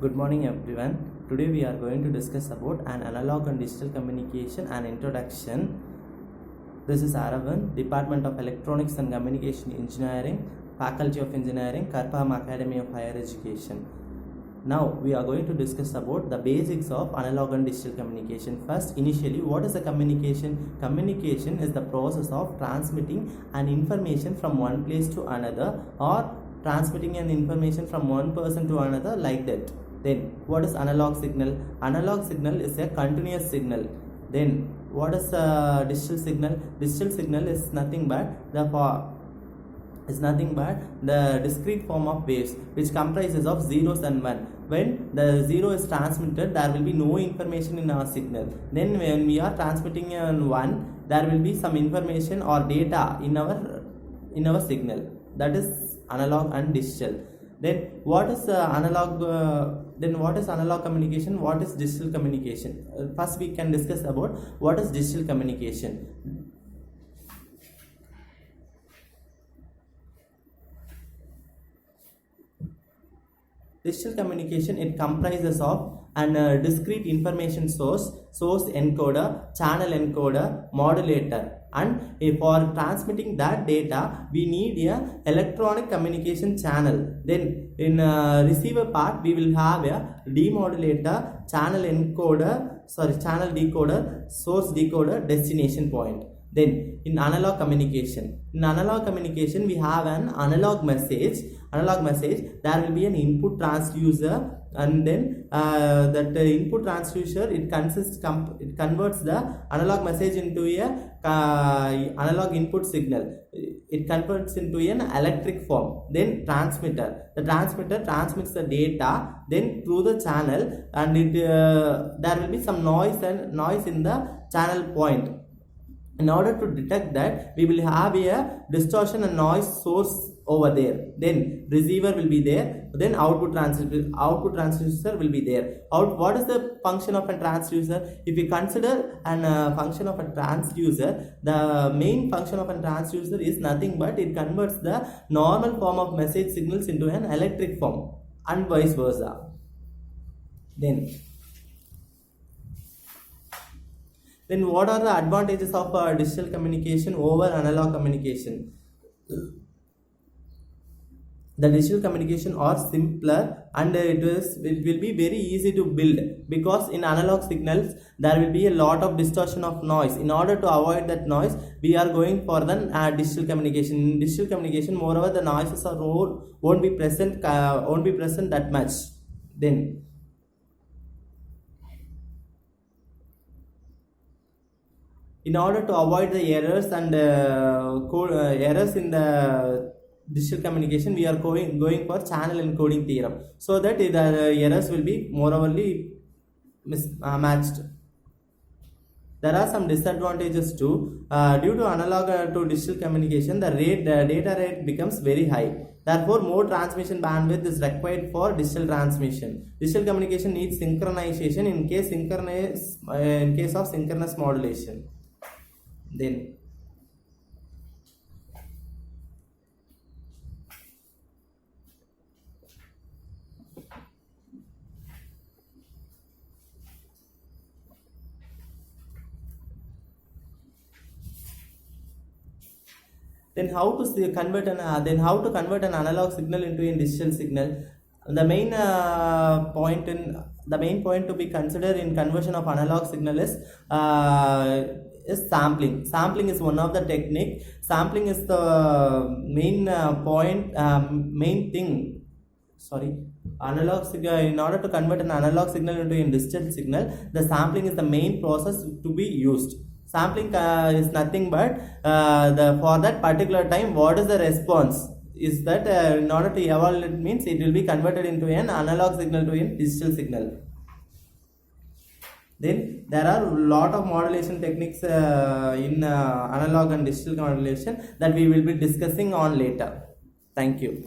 Good morning everyone. Today we are going to discuss about an analog and digital communication and introduction. This is Aravind, Department of Electronics and Communication Engineering, Faculty of Engineering, Karpam Academy of Higher Education. Now we are going to discuss about the basics of analog and digital communication. First, initially, what is the communication? Communication is the process of transmitting an information from one place to another or transmitting an information from one person to another like that. Then what is analog signal? Analog signal is a continuous signal. Then what is digital signal? Digital signal is nothing but the discrete form of waves which comprises of zeros and one. When the zero is transmitted, there will be no information in our signal. Then when we are transmitting one, there will be some information or data in our signal. That is analog and digital. Then what is analog? Then what is analog communication? What is digital communication? First we can discuss about what is digital communication. Digital communication, it comprises of an discrete information source encoder, channel encoder, modulator, and for transmitting that data we need a electronic communication channel. Then in receiver part we will have a demodulator, channel decoder, source decoder, destination point. Then in analog communication we have an analog message. There will be an input transducer, and then that input transducer, it converts the analog message into a analog input signal. It converts into an electric form. Then the transmitter transmits the data then through the channel, and there will be some noise in the channel point. In order to detect that, we will have a distortion and noise source over there. Then receiver will be there. Then output transducer will be there. What is the function of a transducer? If you consider an function of a transducer, the main function of a transducer is nothing but it converts the normal form of message signals into an electric form, and vice versa. Then what are the advantages of digital communication over analog communication? The digital communication are simpler, and it will be very easy to build, because in analog signals there will be a lot of distortion of noise. In order to avoid that noise, we are going for the digital communication. In digital communication, moreover, the noises won't be present that much. Then in order to avoid the errors and errors in the digital communication, we are going for channel encoding theorem, so that the errors will be moreoverly matched. There are some disadvantages too. Due to analog to digital communication, the data rate becomes very high. Therefore, more transmission bandwidth is required for digital transmission. Digital communication needs synchronization in case of synchronous modulation. Then how to convert an analog signal into a digital signal. The main point to be considered in conversion of analog signal is sampling. Sampling is one of the technique. Sampling is the main thing. Analog signal. In order to convert an analog signal into a digital signal, the sampling is the main process to be used. Sampling is nothing but for that particular time, what is the response? Is that in order to evaluate, it means it will be converted into an analog signal to a digital signal. Then there are a lot of modulation techniques in analog and digital modulation that we will be discussing on later. Thank you.